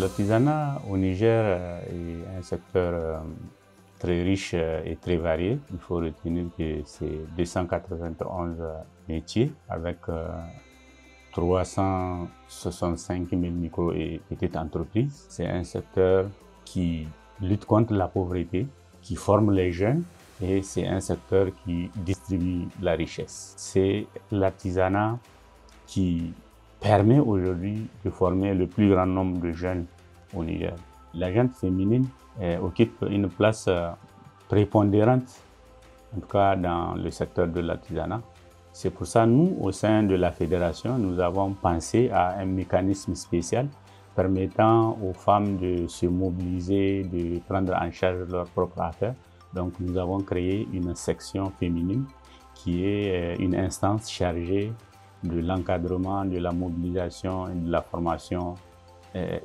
L'artisanat au Niger est un secteur très riche et très varié. Il faut retenir que c'est 291 métiers avec 365 000 micro et petites entreprises. C'est un secteur qui lutte contre la pauvreté, qui forme les jeunes et c'est un secteur qui distribue la richesse. C'est l'artisanat qui permet aujourd'hui de former le plus grand nombre de jeunes au Niger. La gente féminine occupe une place prépondérante, en tout cas dans le secteur de l'artisanat. C'est pour ça, nous, au sein de la fédération, nous avons pensé à un mécanisme spécial permettant aux femmes de se mobiliser, de prendre en charge leurs propres affaires. Donc, nous avons créé une section féminine qui est une instance chargée de l'encadrement, de la mobilisation et de la formation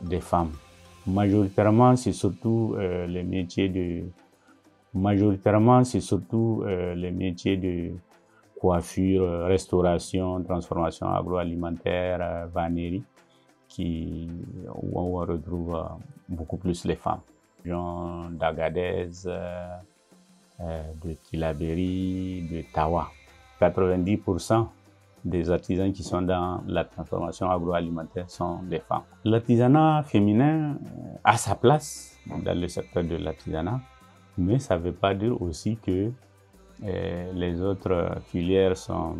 des femmes. Majoritairement, c'est surtout les métiers de coiffure, restauration, transformation agroalimentaire, vannerie, où on retrouve beaucoup plus les femmes. D'Agadez, de Tillabéri, de Tawa. 90% des artisans qui sont dans la transformation agroalimentaire sont des femmes. L'artisanat féminin a sa place dans le secteur de l'artisanat, mais ça ne veut pas dire aussi que les autres filières sont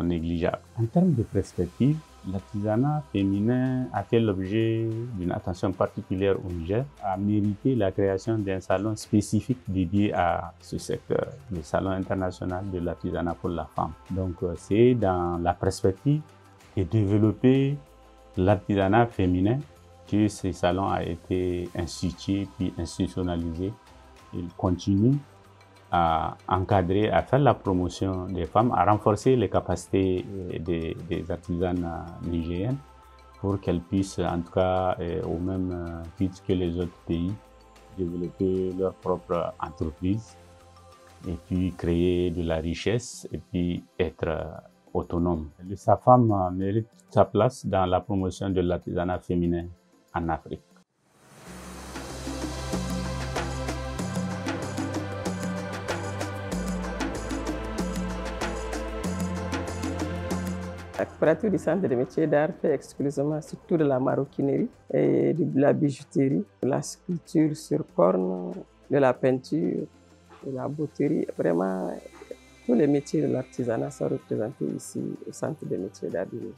négligeables. En termes de perspective, l'artisanat féminin a fait l'objet d'une attention particulière au Niger, a mérité la création d'un salon spécifique dédié à ce secteur, le Salon international de l'artisanat pour la femme. Donc c'est dans la perspective de développer l'artisanat féminin que ce salon a été institué puis institutionnalisé. Il continue à encadrer, à faire la promotion des femmes, à renforcer les capacités des artisanes nigériennes pour qu'elles puissent, en tout cas, au même titre que les autres pays, développer leur propre entreprise et puis créer de la richesse et puis être autonome. Le SAFAM mérite sa place dans la promotion de l'artisanat féminin en Afrique. La coopérative du centre de métiers d'art fait exclusivement surtout de la maroquinerie et de la bijouterie, de la sculpture sur corne, de la peinture, de la botterie. Vraiment, tous les métiers de l'artisanat sont représentés ici au centre de métiers d'art du Niger.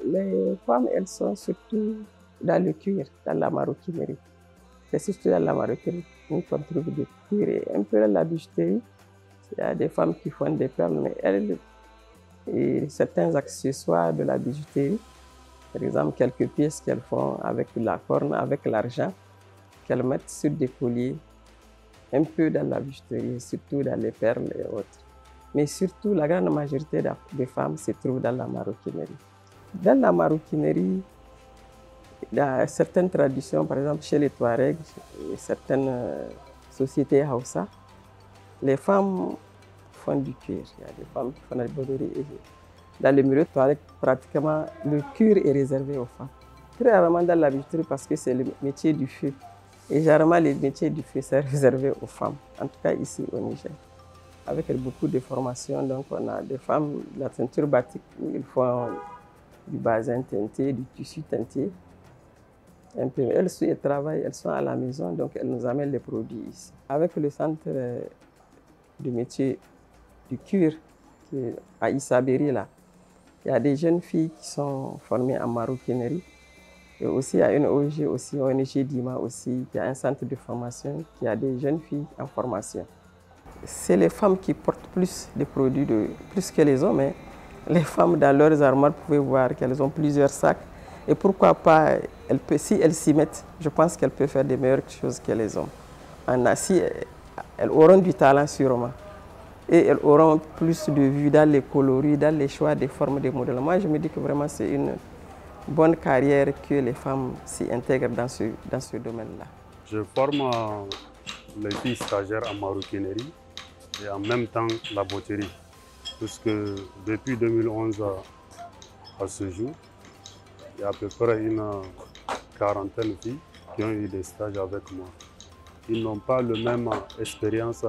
Les femmes, elles sont surtout dans le cuir, dans la maroquinerie. C'est surtout dans la maroquinerie qu'on trouve des cuirs et un peu dans la bijouterie. Il y a des femmes qui font des perles, mais elles et certains accessoires de la bijouterie, par exemple quelques pièces qu'elles font avec la corne, avec l'argent, qu'elles mettent sur des colliers, un peu dans la bijouterie, surtout dans les perles et autres. Mais surtout, la grande majorité des femmes se trouvent dans la maroquinerie. Dans la maroquinerie, il y a certaines traditions, par exemple chez les Touaregs et certaines sociétés Hausa, les femmes font du cuir. Il y a des femmes qui font de la broderie. Dans le milieu Touareg, pratiquement, le cuir est réservé aux femmes. Très rarement dans la bijouterie parce que c'est le métier du feu. Et généralement, les métiers du feu, c'est réservé aux femmes, en tout cas ici au Niger. Avec beaucoup de formations, donc on a des femmes de la ceinture batik où ils font du bazin teinté, du tissu teinté. Un peu. Elles travaillent, elles sont à la maison, donc elles nous amènent les produits ici. Avec le centre de métier du cuir à Issabéri, là, il y a des jeunes filles qui sont formées en maroquinerie. Et aussi, il y a une ONG, ONG Dima aussi, qui a un centre de formation, qui a des jeunes filles en formation. C'est les femmes qui portent plus de produits, plus que les hommes. Hein. Les femmes, dans leurs armoires, vous pouvez voir qu'elles ont plusieurs sacs. Et pourquoi pas, si elles s'y mettent, je pense qu'elles peuvent faire de meilleures choses que les hommes. Si elles auront du talent sûrement. Et elles auront plus de vue dans les coloris, dans les choix des formes, des modèles. Moi, je me dis que vraiment, c'est une bonne carrière que les femmes s'y intègrent dans ce domaine-là. Je forme les filles stagiaires en maroquinerie et en même temps la botterie. Puisque depuis 2011 à ce jour, il y a à peu près une quarantaine de filles qui ont eu des stages avec moi. Ils n'ont pas la même expérience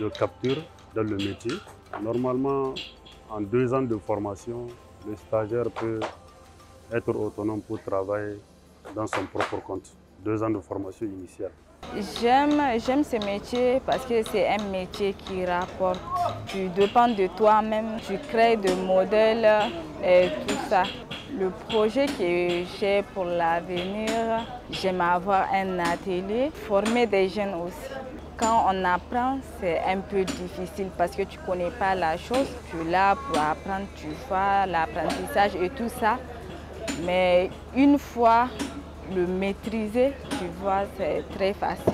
de capture dans le métier. Normalement, en 2 ans de formation, le stagiaire peut être autonome pour travailler dans son propre compte. 2 ans de formation initiale. J'aime ce métier parce que c'est un métier qui rapporte. Tu dépends de toi-même, tu crées des modèles et tout ça. Le projet que j'ai pour l'avenir, j'aime avoir un atelier, former des jeunes aussi. Quand on apprend, c'est un peu difficile parce que tu ne connais pas la chose. Tu es là pour apprendre, tu vois l'apprentissage et tout ça. Mais une fois le maîtriser, tu vois, c'est très facile.